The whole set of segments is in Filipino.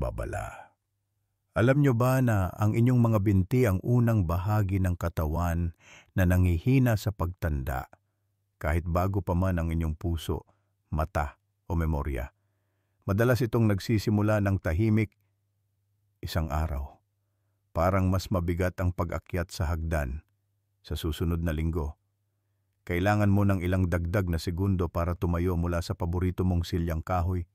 pagbabala. Alam nyo ba na ang inyong mga binti ang unang bahagi ng katawan na nangihina sa pagtanda, kahit bago pa man ang inyong puso, mata o memorya? Madalas itong nagsisimula ng tahimik isang araw. Parang mas mabigat ang pag-akyat sa hagdan sa susunod na linggo. Kailangan mo ng ilang dagdag na segundo para tumayo mula sa paborito mong silyang kahoy.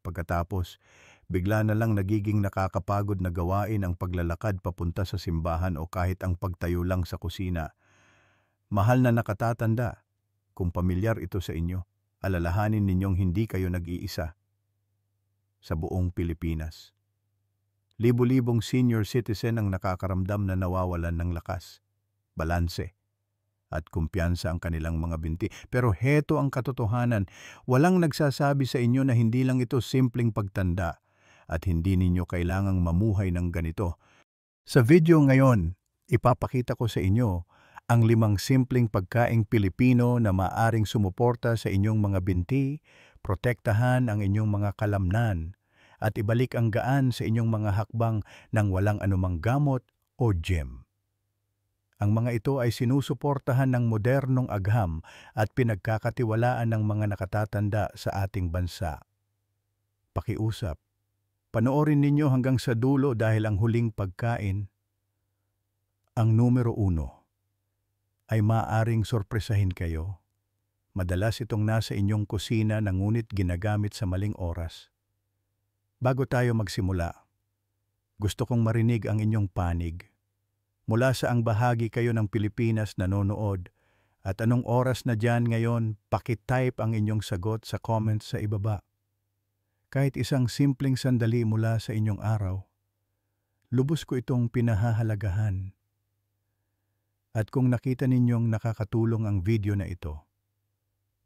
Pagkatapos, bigla na lang nagiging nakakapagod na gawain ang paglalakad papunta sa simbahan o kahit ang pagtayo lang sa kusina. Mahal na nakatatanda, kung pamilyar ito sa inyo, alalahanin ninyong hindi kayo nag-iisa sa buong Pilipinas. Libo-libong senior citizen ang nakakaramdam na nawawalan ng lakas, balanse, at kumpiyansa ang kanilang mga binti. Pero heto ang katotohanan, walang nagsasabi sa inyo na hindi lang ito simpleng pagtanda at hindi ninyo kailangang mamuhay ng ganito. Sa video ngayon, ipapakita ko sa inyo ang 5 simpleng pagkaing Pilipino na maaring sumuporta sa inyong mga binti, protektahan ang inyong mga kalamnan, at ibalik ang gaan sa inyong mga hakbang ng walang anumang gamot o gym. Ang mga ito ay sinusuportahan ng modernong agham at pinagkakatiwalaan ng mga nakatatanda sa ating bansa. Pakiusap, panoorin ninyo hanggang sa dulo dahil ang huling pagkain, ang numero 1, ay maaaring sorpresahin kayo. Madalas itong nasa inyong kusina na ngunit ginagamit sa maling oras. Bago tayo magsimula, gusto kong marinig ang inyong panig. Mula sa ang bahagi kayo ng Pilipinas nanonood at anong oras na dyan ngayon, pakitype ang inyong sagot sa comments sa ibaba. Kahit isang simpleng sandali mula sa inyong araw, lubos ko itong pinahahalagahan. At kung nakita ninyong nakakatulong ang video na ito,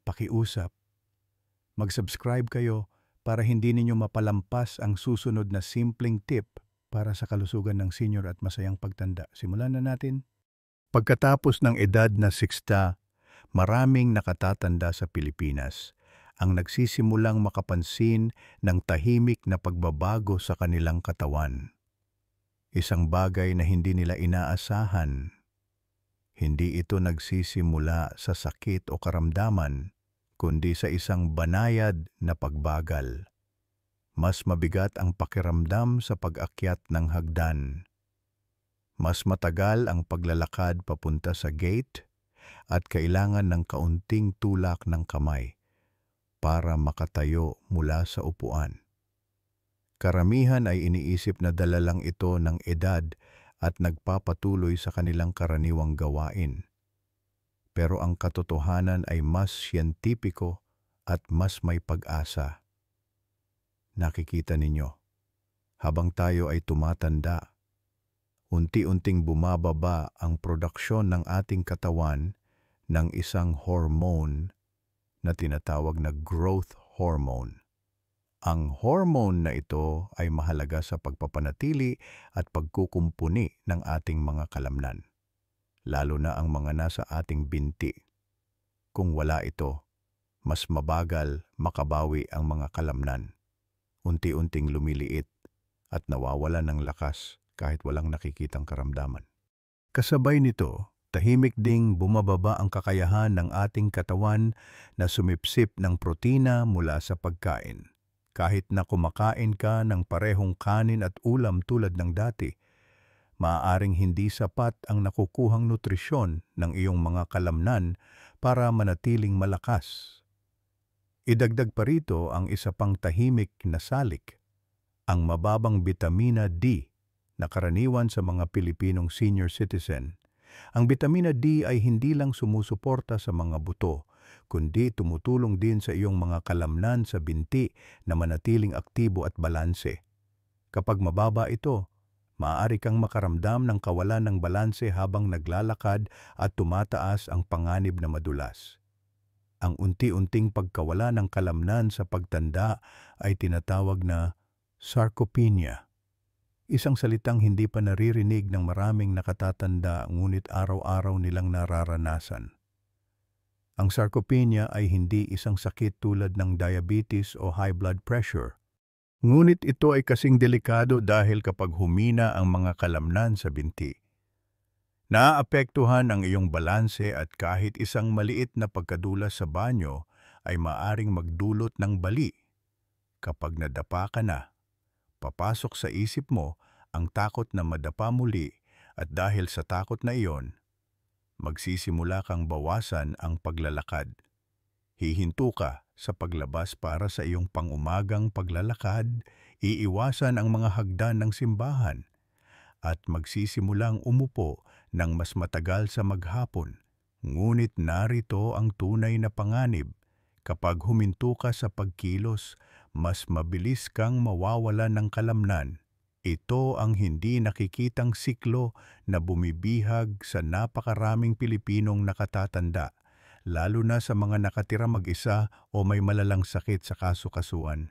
pakiusap, mag-subscribe kayo para hindi ninyo mapalampas ang susunod na simpleng tip para sa kalusugan ng senior at masayang pagtanda. Simulan na natin. Pagkatapos ng edad na 60, maraming nakatatanda sa Pilipinas ang nagsisimulang makapansin ng tahimik na pagbabago sa kanilang katawan. Isang bagay na hindi nila inaasahan. Hindi ito nagsisimula sa sakit o karamdaman, kundi sa isang banayad na pagbagal. Mas mabigat ang pakiramdam sa pag-akyat ng hagdan. Mas matagal ang paglalakad papunta sa gate at kailangan ng kaunting tulak ng kamay para makatayo mula sa upuan. Karamihan ay iniisip na dala lang ito ng edad at nagpapatuloy sa kanilang karaniwang gawain. Pero ang katotohanan ay mas siyentipiko at mas may pag-asa. Nakikita ninyo, habang tayo ay tumatanda, unti-unting bumababa ang produksyon ng ating katawan ng isang hormone na tinatawag na growth hormone. Ang hormone na ito ay mahalaga sa pagpapanatili at pagkukumpuni ng ating mga kalamnan, lalo na ang mga nasa ating binti. Kung wala ito, mas mabagal makabawi ang mga kalamnan. Unti-unting lumiliit at nawawala ng lakas kahit walang nakikitang karamdaman. Kasabay nito, tahimik ding bumababa ang kakayahan ng ating katawan na sumipsip ng protina mula sa pagkain. Kahit na kumakain ka ng parehong kanin at ulam tulad ng dati, maaaring hindi sapat ang nakukuhang nutrisyon ng iyong mga kalamnan para manatiling malakas. Idagdag pa rito ang isa pang tahimik na salik, ang mababang bitamina D na karaniwan sa mga Pilipinong senior citizen. Ang bitamina D ay hindi lang sumusuporta sa mga buto, kundi tumutulong din sa iyong mga kalamnan sa binti na manatiling aktibo at balanse. Kapag mababa ito, maaari kang makaramdam ng kawalan ng balanse habang naglalakad at tumataas ang panganib na madulas. Ang unti-unting pagkawala ng kalamnan sa pagtanda ay tinatawag na sarcopenia. Isang salitang hindi pa naririnig ng maraming nakatatanda ngunit araw-araw nilang nararanasan. Ang sarcopenia ay hindi isang sakit tulad ng diabetes o high blood pressure. Ngunit ito ay kasing delikado dahil kapag humina ang mga kalamnan sa binti, naaapektuhan ang iyong balanse at kahit isang maliit na pagkadulas sa banyo ay maaring magdulot ng bali. Kapag nadapa ka na, papasok sa isip mo ang takot na madapa muli at dahil sa takot na iyon, magsisimula kang bawasan ang paglalakad. Hihinto ka sa paglabas para sa iyong pangumagang paglalakad, iiwasan ang mga hagdan ng simbahan, at magsisimulang umupo ng mas matagal sa maghapon. Ngunit narito ang tunay na panganib. Kapag huminto ka sa pagkilos, mas mabilis kang mawawala ng kalamnan. Ito ang hindi nakikitang siklo na bumibihag sa napakaraming Pilipinong nakatatanda, lalo na sa mga nakatira mag-isa o may malalang sakit sa kasukasuan.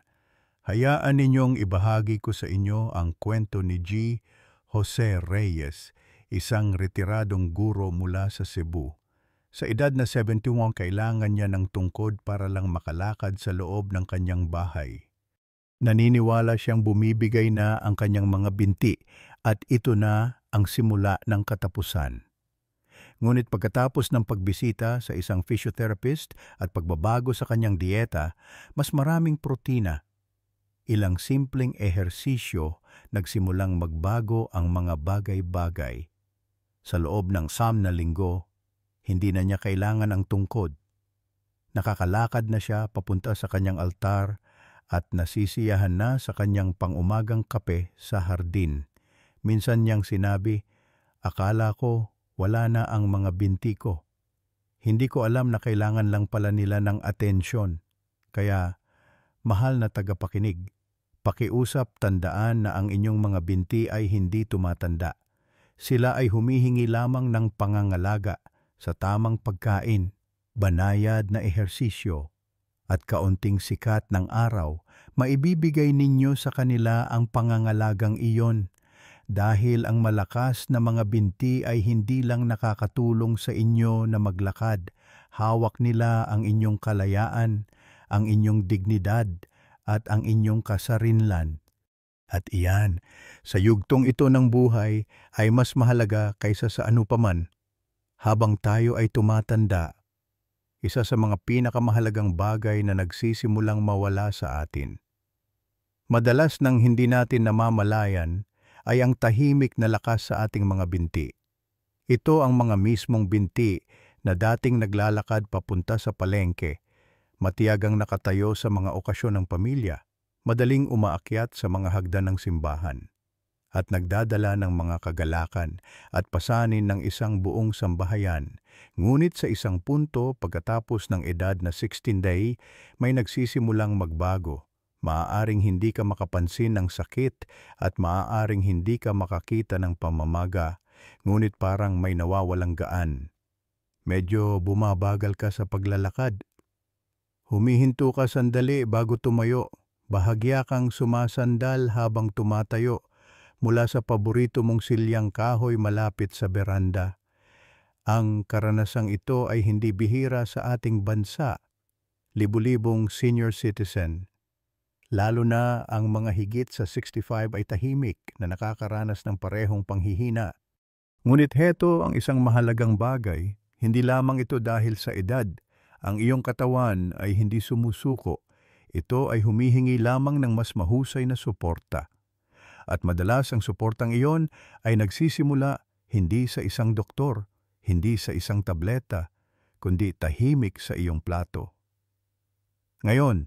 Hayaan ninyong ibahagi ko sa inyo ang kwento ni G. Jose Reyes, isang retiradong guro mula sa Cebu. Sa edad na 71, kailangan niya ng tungkod para lang makalakad sa loob ng kanyang bahay. Naniniwala siyang bumibigay na ang kanyang mga binti at ito na ang simula ng katapusan. Ngunit pagkatapos ng pagbisita sa isang physiotherapist at pagbabago sa kanyang dieta, mas maraming protina, ilang simpleng ehersisyo, nagsimulang magbago ang mga bagay-bagay. Sa loob ng 6 na linggo, hindi na niya kailangan ang tungkod. Nakakalakad na siya papunta sa kanyang altar at nasisiyahan na sa kanyang pangumagang kape sa hardin. Minsan niyang sinabi, "Akala ko wala na ang mga binti ko. Hindi ko alam na kailangan lang pala nila ng atensyon. Kaya, mahal na tagapakinig, pakiusap, tandaan na ang inyong mga binti ay hindi tumatanda. Sila ay humihingi lamang ng pangangalaga sa tamang pagkain, banayad na ehersisyo, at kaunting sikat ng araw. Maibibigay ninyo sa kanila ang pangangalagang iyon. Dahil ang malakas na mga binti ay hindi lang nakakatulong sa inyo na maglakad, hawak nila ang inyong kalayaan, ang inyong dignidad, at ang inyong kasarinlan. At iyan, sa yugtong ito ng buhay ay mas mahalaga kaysa sa anupaman. Habang tayo ay tumatanda, isa sa mga pinakamahalagang bagay na nagsisimulang mawala sa atin, madalas nang hindi natin namamalayan, ay ang tahimik na lakas sa ating mga binti. Ito ang mga mismong binti na dating naglalakad papunta sa palengke, matiyagang nakatayo sa mga okasyon ng pamilya, madaling umaakyat sa mga hagdan ng simbahan, at nagdadala ng mga kagalakan at pasanin ng isang buong sambahayan. Ngunit sa isang punto pagkatapos ng edad na 16 may nagsisimulang magbago. Maaaring hindi ka makapansin ng sakit at maaaring hindi ka makakita ng pamamaga, ngunit parang may nawawalang gaan. Medyo bumabagal ka sa paglalakad. Humihinto ka sandali bago tumayo. Bahagya kang sumasandal habang tumatayo mula sa paborito mong silyang kahoy malapit sa beranda. Ang karanasang ito ay hindi bihira sa ating bansa. Libu-libong senior citizen, lalo na ang mga higit sa 65 ay tahimik na nakakaranas ng parehong panghihina. Ngunit heto ang isang mahalagang bagay, hindi lamang ito dahil sa edad. Ang iyong katawan ay hindi sumusuko. Ito ay humihingi lamang ng mas mahusay na suporta. At madalas ang suportang iyon ay nagsisimula hindi sa isang doktor, hindi sa isang tableta, kundi tahimik sa iyong plato. Ngayon,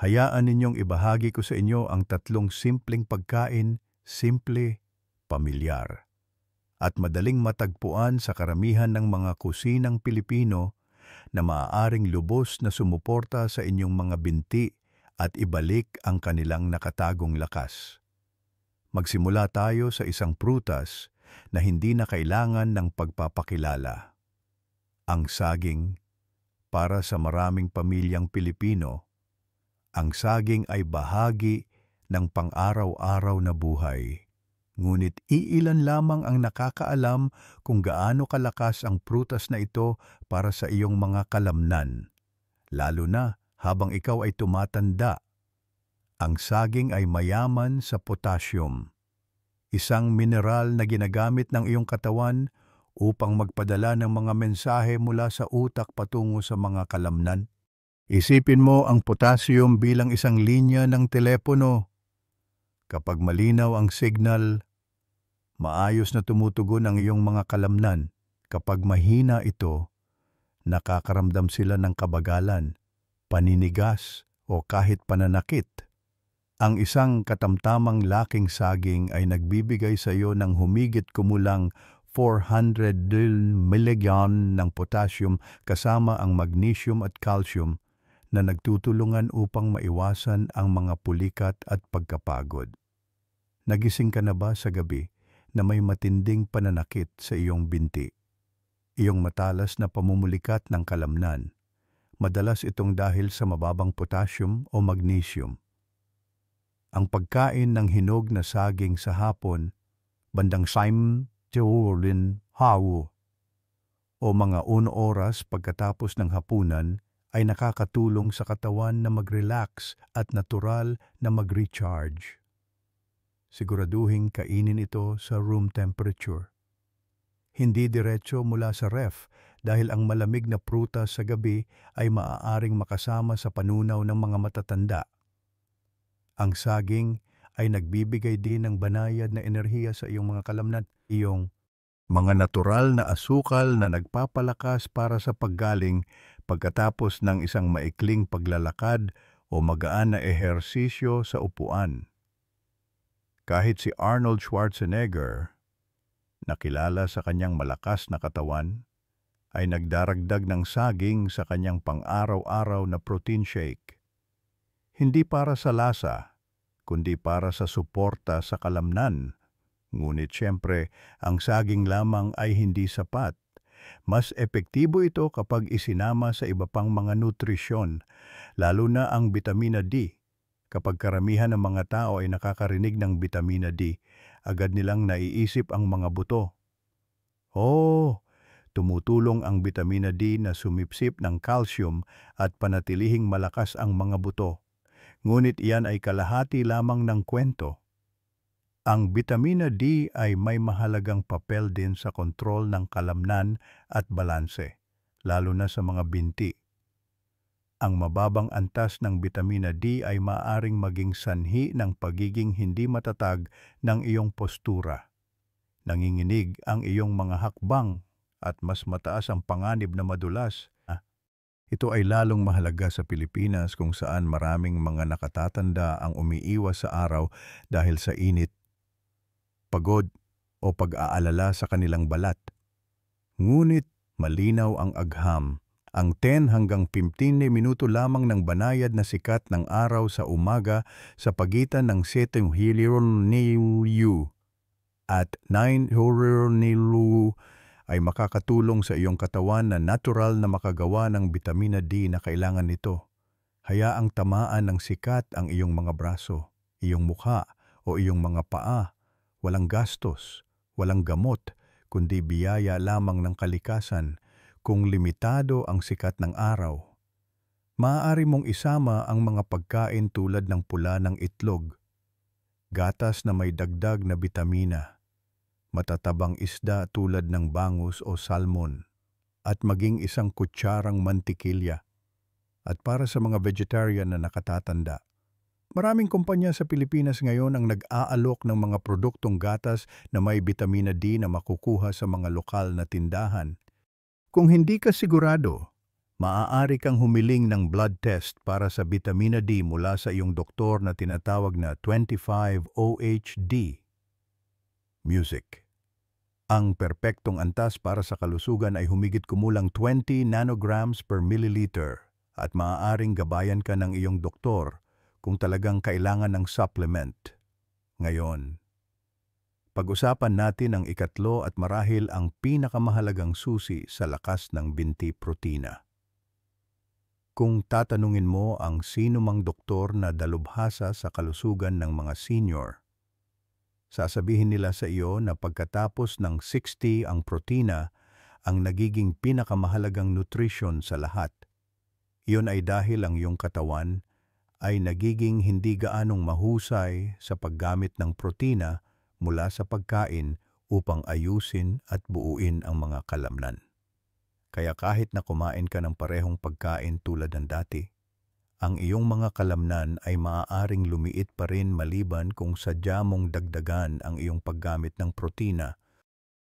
hayaan ninyong ibahagi ko sa inyo ang 3 simpleng pagkain, simple, pamilyar, at madaling matagpuan sa karamihan ng mga kusinang Pilipino na maaaring lubos na sumuporta sa inyong mga binti at ibalik ang kanilang nakatagong lakas. Magsimula tayo sa isang prutas na hindi na kailangan ng pagpapakilala. Ang saging. Para sa maraming pamilyang Pilipino, ang saging ay bahagi ng pang-araw-araw na buhay. Ngunit iilan lamang ang nakakaalam kung gaano kalakas ang prutas na ito para sa iyong mga kalamnan, lalo na habang ikaw ay tumatanda. Ang saging ay mayaman sa potassium, isang mineral na ginagamit ng iyong katawan upang magpadala ng mga mensahe mula sa utak patungo sa mga kalamnan. Isipin mo ang potassium bilang isang linya ng telepono. Kapag malinaw ang signal, maayos na tumutugon ang iyong mga kalamnan. Kapag mahina ito, nakakaramdam sila ng kabagalan, paninigas o kahit pananakit. Ang isang katamtamang laking saging ay nagbibigay sa iyo ng humigit kumulang 400 mg ng potassium kasama ang magnesium at calcium na nagtutulungan upang maiwasan ang mga pulikat at pagkapagod. Nagising ka na ba sa gabi na may matinding pananakit sa iyong binti? Iyong matalas na pamumulikat ng kalamnan. Madalas itong dahil sa mababang potassium o magnesium. Ang pagkain ng hinog na saging sa hapon, bandang saim teorin hawo, o mga 1 oras pagkatapos ng hapunan, ay nakakatulong sa katawan na mag-relax at natural na mag-recharge. Siguraduhin kainin ito sa room temperature. Hindi diretso mula sa ref dahil ang malamig na prutas sa gabi ay maaaring makasama sa panunaw ng mga matatanda. Ang saging ay nagbibigay din ng banayad na enerhiya sa iyong mga kalamnan. Iyong mga natural na asukal na nagpapalakas para sa paggaling pagkatapos ng isang maikling paglalakad o magaan na ehersisyo sa upuan. Kahit si Arnold Schwarzenegger, nakilala sa kanyang malakas na katawan, ay nagdaragdag ng saging sa kanyang pang-araw-araw na protein shake. Hindi para sa lasa, kundi para sa suporta sa kalamnan. Ngunit siyempre, ang saging lamang ay hindi sapat. Mas epektibo ito kapag isinama sa iba pang mga nutrisyon, lalo na ang bitamina D. Kapag karamihan ng mga tao ay nakakarinig ng bitamina D, agad nilang naiisip ang mga buto. Tumutulong ang bitamina D na sumipsip ng calcium at panatilihing malakas ang mga buto. Ngunit iyan ay kalahati lamang ng kwento. Ang bitamina D ay may mahalagang papel din sa kontrol ng kalamnan at balanse, lalo na sa mga binti. Ang mababang antas ng bitamina D ay maaaring maging sanhi ng pagiging hindi matatag ng iyong postura. Nanginginig ang iyong mga hakbang at mas mataas ang panganib na madulas. Ito ay lalong mahalaga sa Pilipinas kung saan maraming mga nakatatanda ang umiiwas sa araw dahil sa init, pagod o pag-aalala sa kanilang balat. Ngunit malinaw ang agham. Ang 10 hanggang 15 minuto lamang ng banayad na sikat ng araw sa umaga sa pagitan ng 7 hilironilu at 9 hilironilu ay makakatulong sa iyong katawan na natural na makagawa ng bitamina D na kailangan nito. Hayaang tamaan ng sikat ang iyong mga braso, iyong mukha o iyong mga paa. Walang gastos, walang gamot, kundi biyaya lamang ng kalikasan. Kung limitado ang sikat ng araw, maaari mong isama ang mga pagkain tulad ng pula ng itlog, gatas na may dagdag na bitamina, matatabang isda tulad ng bangus o salmon, at maging isang kutsarang mantikilya. At para sa mga vegetarian na nakatatanda, maraming kumpanya sa Pilipinas ngayon ang nag-aalok ng mga produktong gatas na may bitamina D na makukuha sa mga lokal na tindahan. Kung hindi ka sigurado, maaari kang humiling ng blood test para sa bitamina D mula sa iyong doktor na tinatawag na 25-OHD. Music. Ang perpektong antas para sa kalusugan ay humigit kumulang 20 nanograms per milliliter at maaaring gabayan ka ng iyong doktor kung talagang kailangan ng supplement. Ngayon, pag-usapan natin ang ikatlo at marahil ang pinakamahalagang susi sa lakas ng binti protina. Kung tatanungin mo ang sino mang doktor na dalubhasa sa kalusugan ng mga senior, sasabihin nila sa iyo na pagkatapos ng 60 ang protina ang nagiging pinakamahalagang nutrition sa lahat. Iyon ay dahil ang iyong katawan ay nagiging hindi gaanong mahusay sa paggamit ng protina mula sa pagkain upang ayusin at buuin ang mga kalamnan. Kaya kahit na kumain ka ng parehong pagkain tulad ng dati, ang iyong mga kalamnan ay maaaring lumiit pa rin maliban kung sadya mong dagdagan ang iyong paggamit ng protina.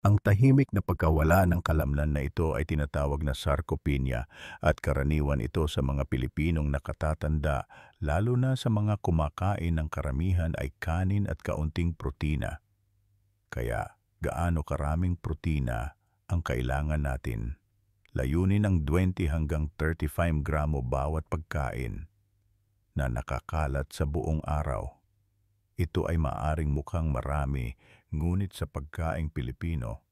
Ang tahimik na pagkawala ng kalamnan na ito ay tinatawag na sarcopenia at karaniwan ito sa mga Pilipinong nakatatanda, lalo na sa mga kumakain ng karamihan ay kanin at kaunting protina. Kaya gaano karaming protina ang kailangan natin? Layunin ng 20 hanggang 35 gramo bawat pagkain na nakakalat sa buong araw. Ito ay maaring mukhang marami, ngunit sa pagkaing Pilipino,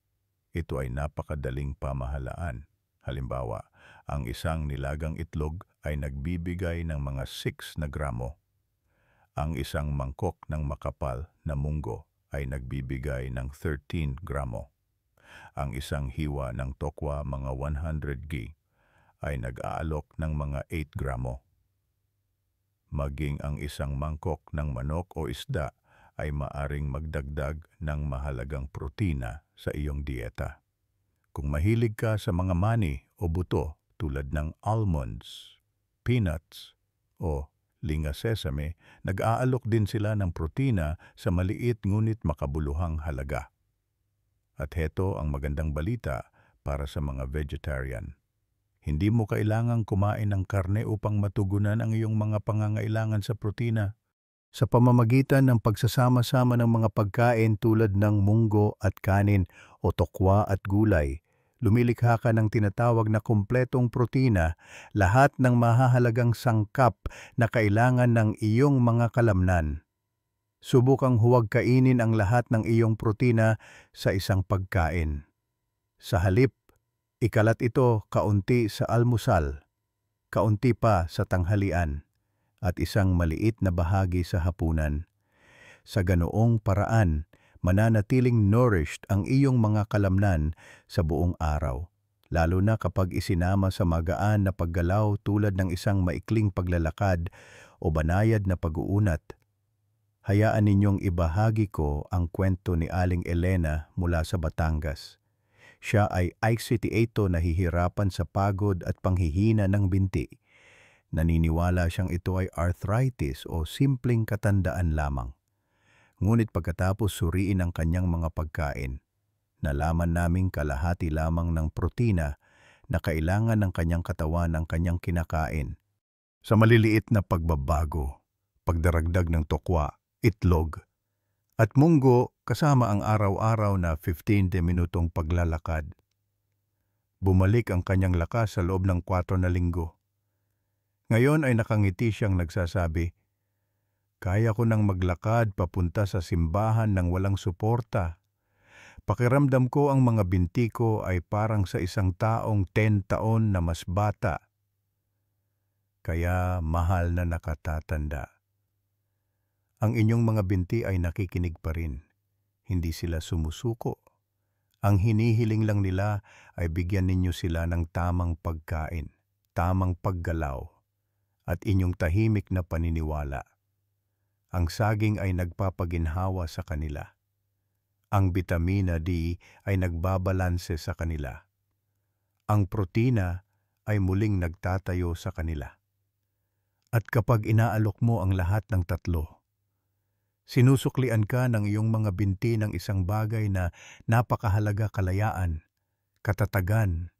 ito ay napakadaling pamahalaan. Halimbawa, ang isang nilagang itlog ay nagbibigay ng mga 6 na gramo. Ang isang mangkok ng makapal na munggo ay nagbibigay ng 13 gramo. Ang isang hiwa ng tokwa mga 100 g ay nag-aalok ng mga 8 gramo. Maging ang isang mangkok ng manok o isda ay maaring magdagdag ng mahalagang protina sa iyong dieta. Kung mahilig ka sa mga mani o buto tulad ng almonds, peanuts o linga sesame, nag-aalok din sila ng protina sa maliit ngunit makabuluhang halaga. At heto ang magandang balita para sa mga vegetarian. Hindi mo kailangang kumain ng karne upang matugunan ang iyong mga pangangailangan sa protina. Sa pamamagitan ng pagsasama-sama ng mga pagkain tulad ng munggo at kanin o tokwa at gulay, lumilikha ka ng tinatawag na kumpletong protina, lahat ng mahahalagang sangkap na kailangan ng iyong mga kalamnan. Subukang huwag kainin ang lahat ng iyong protina sa isang pagkain. Sa halip, ikalat ito kaunti sa almusal, kaunti pa sa tanghalian, at isang maliit na bahagi sa hapunan. Sa ganoong paraan, mananatiling nourished ang iyong mga kalamnan sa buong araw, lalo na kapag isinama sa magaan na paggalaw tulad ng isang maikling paglalakad o banayad na pag-uunat. Hayaan ninyong ibahagi ko ang kwento ni Aling Elena mula sa Batangas. Siya ay 68 nahihirapan sa pagod at panghihina ng binti. Naniniwala siyang ito ay arthritis o simpleng katandaan lamang. Ngunit pagkatapos suriin ang kanyang mga pagkain, nalaman naming kalahati lamang ng protina na kailangan ng kanyang katawan ang kanyang kinakain. Sa maliliit na pagbabago, pagdaragdag ng tokwa, itlog, at munggo kasama ang araw-araw na 15 minutong paglalakad, bumalik ang kanyang lakas sa loob ng 4 na linggo. Ngayon ay nakangiti siyang nagsasabi, "Kaya ko nang maglakad papunta sa simbahan ng walang suporta. Pakiramdam ko ang mga binti ko ay parang sa isang taong 10 taon na mas bata." Kaya mahal na nakatatanda, ang inyong mga binti ay nakikinig pa rin. Hindi sila sumusuko. Ang hinihiling lang nila ay bigyan ninyo sila ng tamang pagkain, tamang paggalaw, at inyong tahimik na paniniwala. Ang saging ay nagpapaginhawa sa kanila. Ang bitamina D ay nagbabalanse sa kanila. Ang protina ay muling nagtatayo sa kanila. At kapag inaalok mo ang lahat ng tatlo, sinusuklian ka ng iyong mga binti ng isang bagay na napakahalaga: kalayaan, katatagan,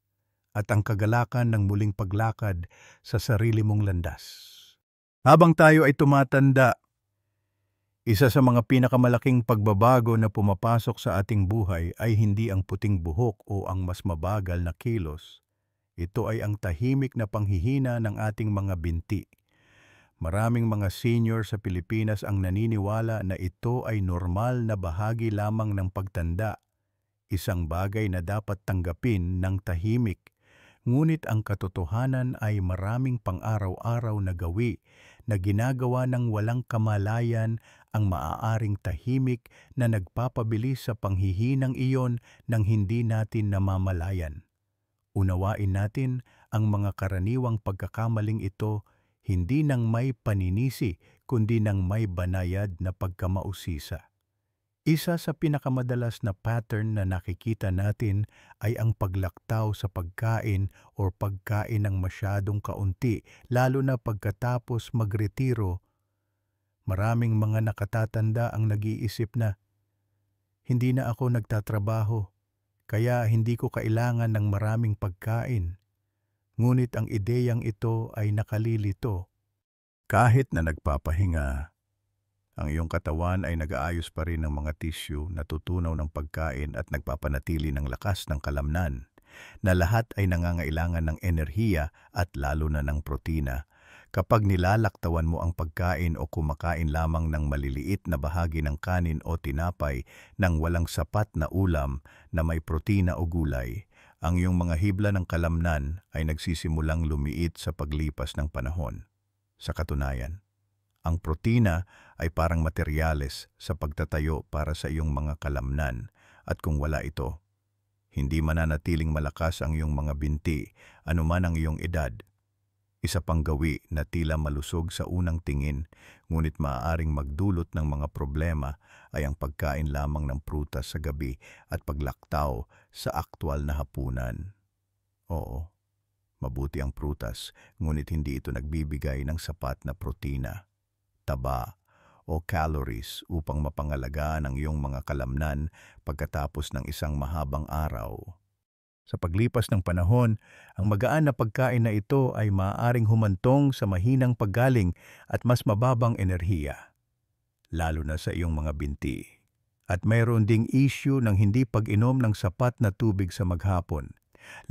at ang kagalakan ng muling paglakad sa sarili mong landas. Habang tayo ay tumatanda, isa sa mga pinakamalaking pagbabago na pumapasok sa ating buhay ay hindi ang puting buhok o ang mas mabagal na kilos. Ito ay ang tahimik na panghihina ng ating mga binti. Maraming mga senior sa Pilipinas ang naniniwala na ito ay normal na bahagi lamang ng pagtanda, isang bagay na dapat tanggapin ng tahimik. Ngunit ang katotohanan ay maraming pang-araw-araw na gawi na ginagawa ng walang kamalayan ang maaaring tahimik na nagpapabilis sa panghihinang iyon nang hindi natin namamalayan. Unawain natin ang mga karaniwang pagkakamaling ito. hindi ng may paninisi, kundi ng may banayad na pagkamausisa. Isa sa pinakamadalas na pattern na nakikita natin ay ang paglaktaw sa pagkain o pagkain ng masyadong kaunti, lalo na pagkatapos magretiro. Maraming mga nakatatanda ang nag-iisip na, hindi na ako nagtatrabaho, kaya hindi ko kailangan ng maraming pagkain. Ngunit ang ideyang ito ay nakalilito. Kahit na nagpapahinga, ang iyong katawan ay nag-aayos pa rin ng mga tissue na tutunaw ng pagkain at nagpapanatili ng lakas ng kalamnan, na lahat ay nangangailangan ng enerhiya at lalo na ng protina. Kapag nilalaktawan mo ang pagkain o kumakain lamang ng maliliit na bahagi ng kanin o tinapay ng walang sapat na ulam na may protina o gulay, ang iyong mga hibla ng kalamnan ay nagsisimulang lumiit sa paglipas ng panahon. Sa katunayan, ang protina ay parang materyales sa pagtatayo para sa iyong mga kalamnan, at kung wala ito, hindi mananatiling malakas ang iyong mga binti, anuman ang iyong edad. Isa pang gawi na tila malusog sa unang tingin, ngunit maaaring magdulot ng mga problema ay ang pagkain lamang ng prutas sa gabi at paglaktaw sa aktwal na hapunan. Oo, mabuti ang prutas, ngunit hindi ito nagbibigay ng sapat na protina, taba, o calories upang mapangalagaan ang iyong mga kalamnan pagkatapos ng isang mahabang araw. Sa paglipas ng panahon, ang magaan na pagkain na ito ay maaaring humantong sa mahinang paggaling at mas mababang enerhiya, lalo na sa iyong mga binti. At mayroon ding issue ng hindi pag-inom ng sapat na tubig sa maghapon,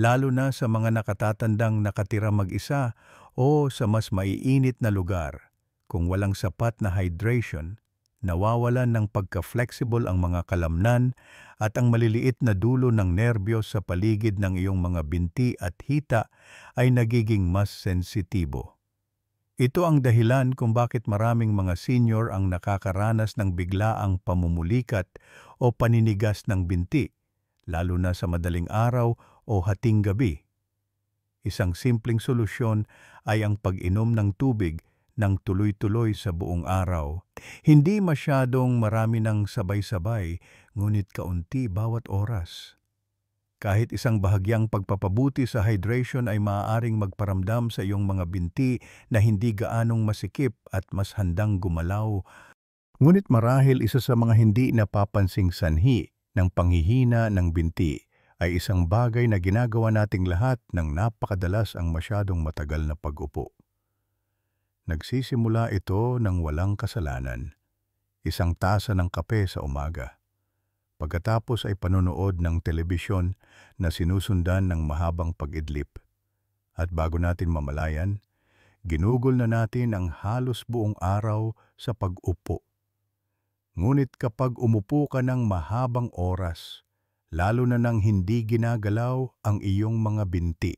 lalo na sa mga nakatatandang nakatira mag-isa o sa mas maiinit na lugar. Kung walang sapat na hydration, nawawalan ng pagka-flexible ang mga kalamnan at ang maliliit na dulo ng nerbiyos sa paligid ng iyong mga binti at hita ay nagiging mas sensitibo. Ito ang dahilan kung bakit maraming mga senior ang nakakaranas ng biglaang pamumulikat o paninigas ng binti, lalo na sa madaling araw o hating gabi. Isang simpleng solusyon ay ang pag-inom ng tubig ng tuloy-tuloy sa buong araw. Hindi masyadong marami ng sabay-sabay, ngunit kaunti bawat oras. Kahit isang bahagyang pagpapabuti sa hydration ay maaaring magparamdam sa iyong mga binti na hindi gaanong masikip at mas handang gumalaw. Ngunit marahil isa sa mga hindi napapansing sanhi ng panghihina ng binti ay isang bagay na ginagawa nating lahat ng napakadalas ang masyadong matagal na pag-upo. Nagsisimula ito ng walang kasalanan, isang tasa ng kape sa umaga. Pagkatapos ay panonood ng telebisyon na sinusundan ng mahabang pag-idlip. At bago natin mamalayan, ginugol na natin ang halos buong araw sa pag-upo. Ngunit kapag umupo ka ng mahabang oras, lalo na nang hindi ginagalaw ang iyong mga binti,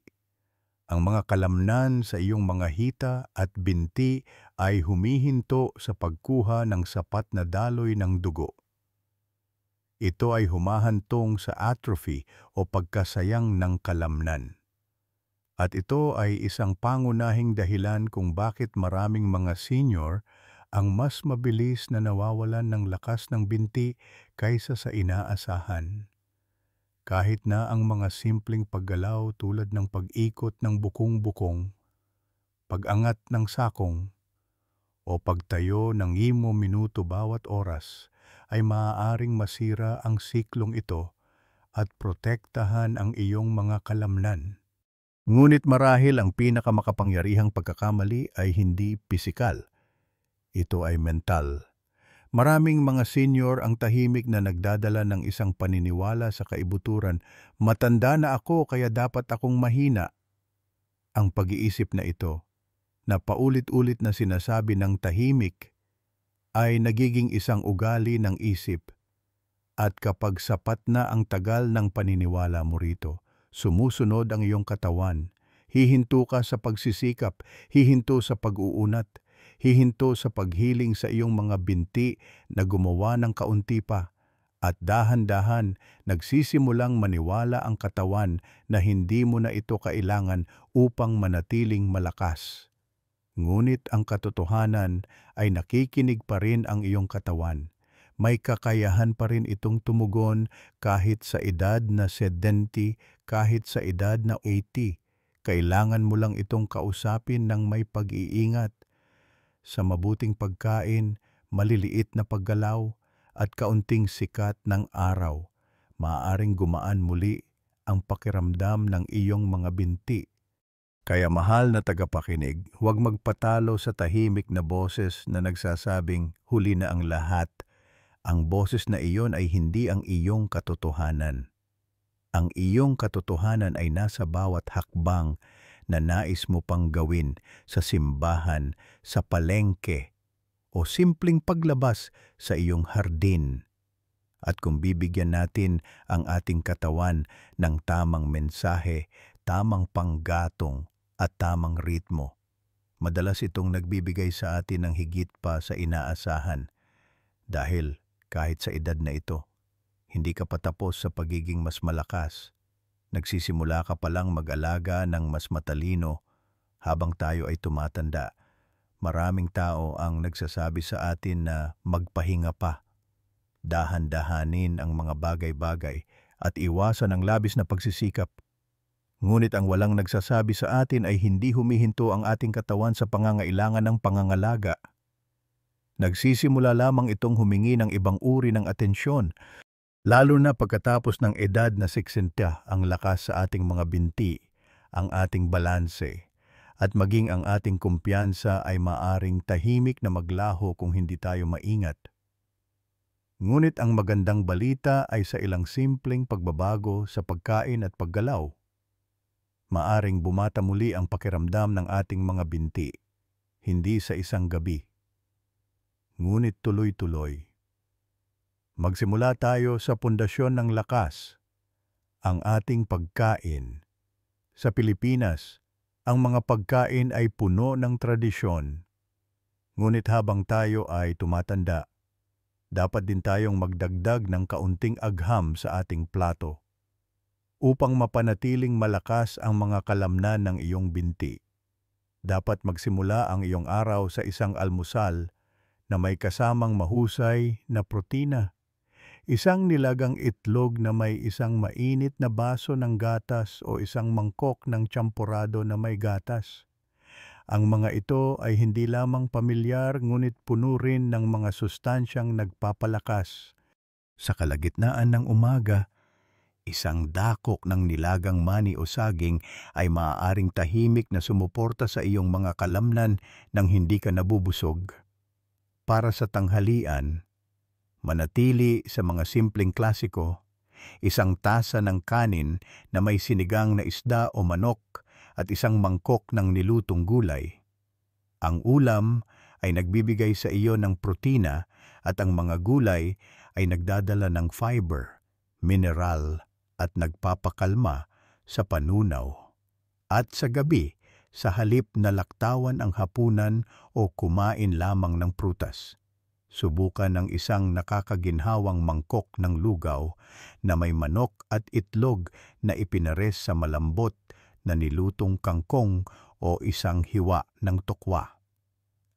ang mga kalamnan sa iyong mga hita at binti ay humihinto sa pagkuha ng sapat na daloy ng dugo. Ito ay humahantong sa atrophy o pagkasayang ng kalamnan. At ito ay isang pangunahing dahilan kung bakit maraming mga senior ang mas mabilis na nawawalan ng lakas ng binti kaysa sa inaasahan. Kahit na ang mga simpleng paggalaw tulad ng pag-ikot ng bukong-bukong, pag-angat ng sakong, o pagtayo ng 5 minuto bawat oras ay maaaring masira ang siklong ito at protektahan ang iyong mga kalamnan. Ngunit marahil ang pinakamakapangyarihang pagkakamali ay hindi pisikal. Ito ay mental. Maraming mga senior ang tahimik na nagdadala ng isang paniniwala sa kaibuturan, matanda na ako kaya dapat akong mahina. Ang pag-iisip na ito, na paulit-ulit na sinasabi ng tahimik, ay nagiging isang ugali ng isip. At kapag sapat na ang tagal ng paniniwala mo rito, sumusunod ang iyong katawan, hihinto ka sa pagsisikap, hihinto sa pag-uunat, hihinto sa paghiling sa iyong mga binti na gumawa ng kaunti pa, at dahan-dahan nagsisimulang maniwala ang katawan na hindi mo na ito kailangan upang manatiling malakas. Ngunit ang katotohanan ay nakikinig pa rin ang iyong katawan. May kakayahan pa rin itong tumugon kahit sa edad na 70, kahit sa edad na 80. Kailangan mo lang itong kausapin ng may pag-iingat. Sa mabuting pagkain, maliliit na paggalaw, at kaunting sikat ng araw, maaaring gumaan muli ang pakiramdam ng iyong mga binti. Kaya mahal na tagapakinig, huwag magpatalo sa tahimik na boses na nagsasabing huli na ang lahat. Ang boses na iyon ay hindi ang iyong katotohanan. Ang iyong katotohanan ay nasa bawat hakbang na nais mo pang gawin sa simbahan, sa palengke, o simpleng paglabas sa iyong hardin. At kung bibigyan natin ang ating katawan ng tamang mensahe, tamang panggatong, at tamang ritmo, madalas itong nagbibigay sa atin ng higit pa sa inaasahan. Dahil kahit sa edad na ito, hindi ka pa tapos sa pagiging mas malakas. Nagsisimula ka palang mag-alaga ng mas matalino habang tayo ay tumatanda. Maraming tao ang nagsasabi sa atin na magpahinga pa. Dahan-dahanin ang mga bagay-bagay at iwasan ang labis na pagsisikap. Ngunit ang walang nagsasabi sa atin ay hindi humihinto ang ating katawan sa pangangailangan ng pangangalaga. Nagsisimula lamang itong humingi ng ibang uri ng atensyon, lalo na pagkatapos ng edad na 60. Ang lakas sa ating mga binti, ang ating balanse, at maging ang ating kumpiyansa ay maaring tahimik na maglaho kung hindi tayo maingat. Ngunit ang magandang balita ay sa ilang simpleng pagbabago sa pagkain at paggalaw. Maaring bumata muli ang pakiramdam ng ating mga binti, hindi sa isang gabi, ngunit tuloy-tuloy. Magsimula tayo sa pundasyon ng lakas, ang ating pagkain. Sa Pilipinas, ang mga pagkain ay puno ng tradisyon. Ngunit habang tayo ay tumatanda, dapat din tayong magdagdag ng kaunting agham sa ating plato upang mapanatiling malakas ang mga kalamnan ng iyong binti. Dapat magsimula ang iyong araw sa isang almusal na may kasamang mahusay na protina. Isang nilagang itlog na may isang mainit na baso ng gatas o isang mangkok ng champorado na may gatas. Ang mga ito ay hindi lamang pamilyar ngunit puno rin ng mga sustansyang nagpapalakas. Sa kalagitnaan ng umaga, isang dakok ng nilagang mani o saging ay maaaring tahimik na sumuporta sa iyong mga kalamnan nang hindi ka nabubusog. Para sa tanghalian, manatili sa mga simpleng klasiko, isang tasa ng kanin na may sinigang na isda o manok at isang mangkok ng nilutong gulay. Ang ulam ay nagbibigay sa iyo ng protina at ang mga gulay ay nagdadala ng fiber, mineral at nagpapakalma sa panunaw. At sa gabi, sa halip na laktawan ang hapunan o kumain lamang ng prutas, subukan ng isang nakakaginhawang mangkok ng lugaw na may manok at itlog na ipinares sa malambot na nilutong kangkong o isang hiwa ng tokwa.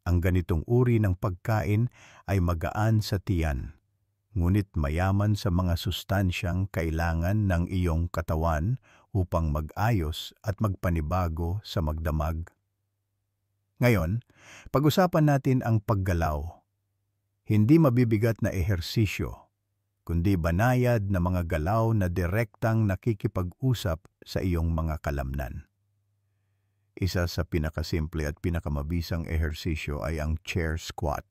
Ang ganitong uri ng pagkain ay magaan sa tiyan, ngunit mayaman sa mga sustansyang kailangan ng iyong katawan upang mag-ayos at magpanibago sa magdamag. Ngayon, pag-usapan natin ang paggalaw. Hindi mabibigat na ehersisyo, kundi banayad na mga galaw na direktang nakikipag-usap sa iyong mga kalamnan. Isa sa pinakasimple at pinakamabisang ehersisyo ay ang chair squat.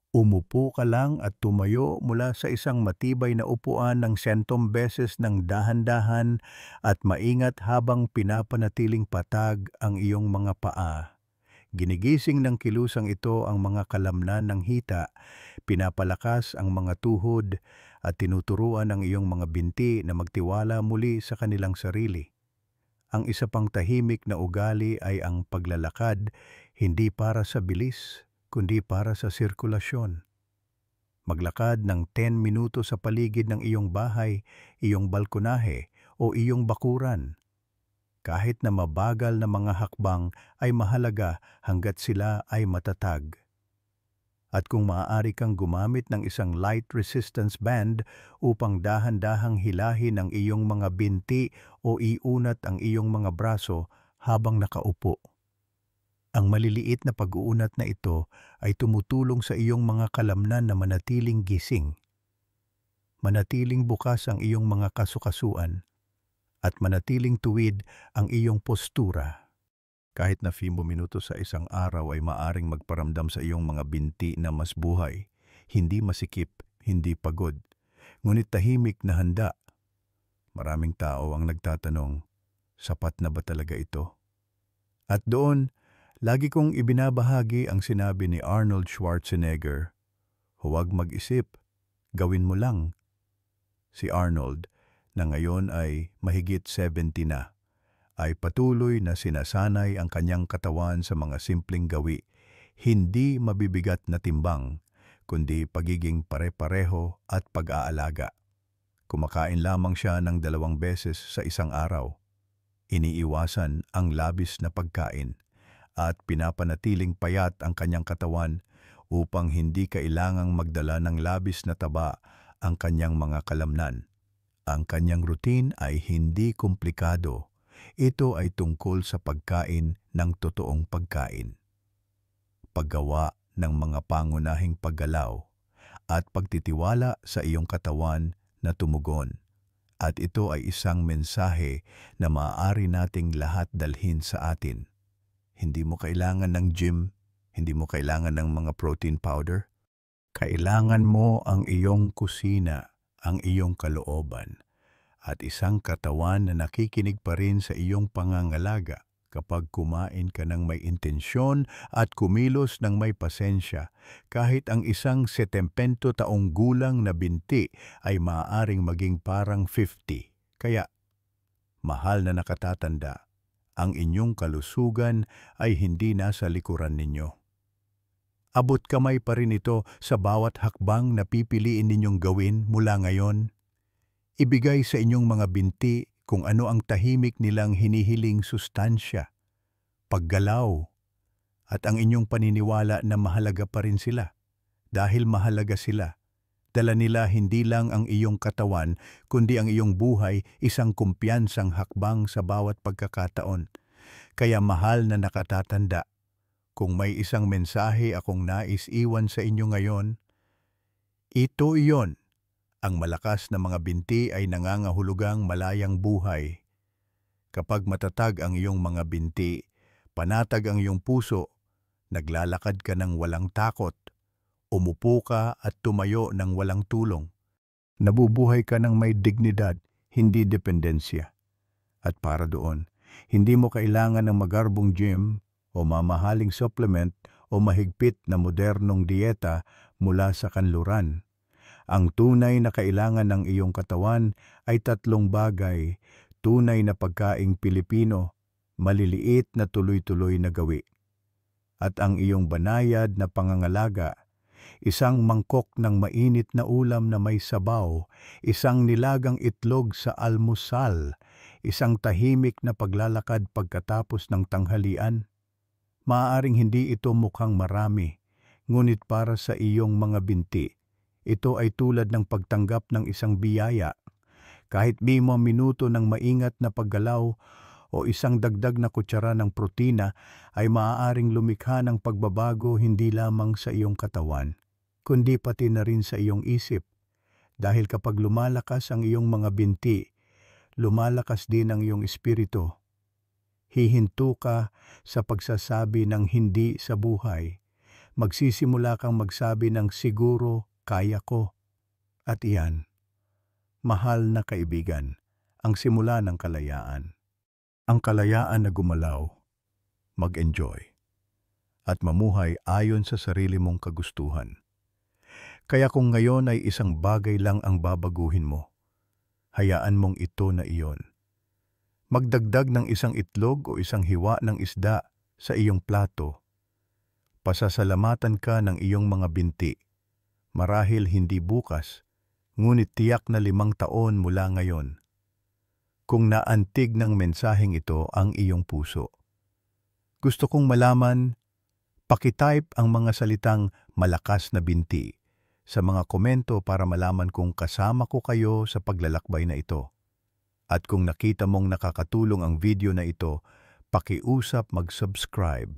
Umupo ka lang at tumayo mula sa isang matibay na upuan ng 100 beses ng dahan-dahan at maingat habang pinapanatiling patag ang iyong mga paa. Ginigising ng kilusang ito ang mga kalamnan ng hita, pinapalakas ang mga tuhod at tinuturuan ang iyong mga binti na magtiwala muli sa kanilang sarili. Ang isa pang tahimik na ugali ay ang paglalakad, hindi para sa bilis, kundi para sa sirkulasyon. Maglakad ng 10 minuto sa paligid ng iyong bahay, iyong balkonahe o iyong bakuran. Kahit na mabagal na mga hakbang ay mahalaga hanggat sila ay matatag. At kung maaari kang gumamit ng isang light resistance band upang dahan-dahang hilahin ang iyong mga binti o iunat ang iyong mga braso habang nakaupo. Ang maliliit na pag-uunat na ito ay tumutulong sa iyong mga kalamnan na manatiling gising, manatiling bukas ang iyong mga kasukasuan, at manatiling tuwid ang iyong postura. Kahit na 5 minuto sa isang araw ay maaring magparamdam sa iyong mga binti na mas buhay, hindi masikip, hindi pagod, ngunit tahimik na handa. Maraming tao ang nagtatanong, sapat na ba talaga ito? At doon, lagi kong ibinabahagi ang sinabi ni Arnold Schwarzenegger, huwag mag-isip, gawin mo lang. Si Arnold, na ngayon ay mahigit 70 na, ay patuloy na sinasanay ang kanyang katawan sa mga simpleng gawi, hindi mabibigat na timbang, kundi pagiging pare-pareho at pag-aalaga. Kumakain lamang siya ng 2 beses sa isang araw. Iniiwasan ang labis na pagkain at pinapanatiling payat ang kanyang katawan upang hindi kailangang magdala ng labis na taba ang kanyang mga kalamnan. Ang kanyang routine ay hindi komplikado. Ito ay tungkol sa pagkain ng totoong pagkain, paggawa ng mga pangunahing paggalaw, at pagtitiwala sa iyong katawan na tumugon. At ito ay isang mensahe na maaari nating lahat dalhin sa atin. Hindi mo kailangan ng gym, hindi mo kailangan ng mga protein powder. Kailangan mo ang iyong kusina, ang iyong kalooban, at isang katawan na nakikinig pa rin sa iyong pangangalaga. Kapag kumain ka ng may intensyon at kumilos ng may pasensya, kahit ang isang 70 taong gulang na binti ay maaaring maging parang 50. Kaya, mahal na nakatatanda, ang inyong kalusugan ay hindi nasa likuran ninyo. Abot kamay pa rin ito sa bawat hakbang na pipiliin ninyong gawin mula ngayon. Ibigay sa inyong mga binti kung ano ang tahimik nilang hinihiling sustansya, paggalaw, at ang inyong paniniwala na mahalaga pa rin sila. Dahil mahalaga sila, dala nila hindi lang ang iyong katawan, kundi ang iyong buhay, isang kumpiyansang hakbang sa bawat pagkakataon. Kaya mahal na nakatatanda, kung may isang mensahe akong nais iwan sa inyo ngayon, ito iyon. Ang malakas na mga binti ay nangangahulugang malayang buhay. Kapag matatag ang iyong mga binti, panatag ang iyong puso, naglalakad ka ng walang takot, umupo ka at tumayo ng walang tulong. Nabubuhay ka ng may dignidad, hindi dependensya. At para doon, hindi mo kailangan ng magarbong gym o mamahaling supplement o mahigpit na modernong dieta mula sa kanluran. Ang tunay na kailangan ng iyong katawan ay 3 bagay: tunay na pagkaing Pilipino, maliliit na tuloy-tuloy na gawi, at ang iyong banayad na pangangalaga, isang mangkok ng mainit na ulam na may sabaw, isang nilagang itlog sa almusal, isang tahimik na paglalakad pagkatapos ng tanghalian. Maaaring hindi ito mukhang marami, ngunit para sa iyong mga binti, ito ay tulad ng pagtanggap ng isang biyaya. Kahit 5 minuto ng maingat na paggalaw o isang dagdag na kutsara ng protina ay maaaring lumikha ng pagbabago hindi lamang sa iyong katawan, kundi pati na rin sa iyong isip. Dahil kapag lumalakas ang iyong mga binti, lumalakas din ang iyong espiritu. Hihinto ka sa pagsasabi ng hindi sa buhay. Magsisimula kang magsabi ng siguro, kaya ko. At iyan, mahal na kaibigan, ang simula ng kalayaan. Ang kalayaan na gumalaw, mag-enjoy, at mamuhay ayon sa sarili mong kagustuhan. Kaya kung ngayon ay isang bagay lang ang babaguhin mo, hayaan mong ito na iyon. Magdagdag ng isang itlog o isang hiwa ng isda sa iyong plato. Pasasalamatan ka ng iyong mga binti. Marahil hindi bukas, ngunit tiyak na 5 taon mula ngayon. kung naantig ng mensaheng ito ang iyong puso. Gusto kong malaman, pakitype ang mga salitang malakas na binti sa mga komento para malaman kung kasama ko kayo sa paglalakbay na ito. At kung nakita mong nakakatulong ang video na ito, pakiusap mag-subscribe.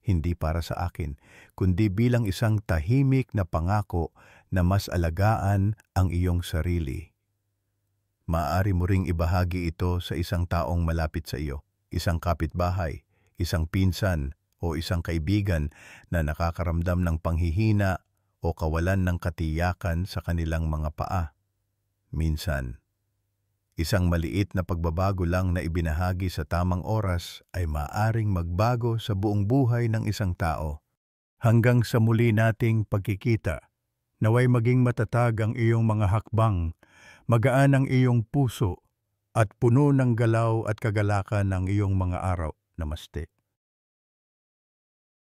Hindi para sa akin, kundi bilang isang tahimik na pangako na mas alagaan ang iyong sarili. Maaari mo ring ibahagi ito sa isang taong malapit sa iyo, isang kapitbahay, isang pinsan o isang kaibigan na nakakaramdam ng panghihina o kawalan ng katiyakan sa kanilang mga paa. Minsan, isang maliit na pagbabago lang na ibinahagi sa tamang oras ay maaring magbago sa buong buhay ng isang tao. Hanggang sa muli nating pagkikita, naway maging matatag ang iyong mga hakbang, magaan ang iyong puso, at puno ng galaw at kagalakan ang iyong mga araw. Namaste.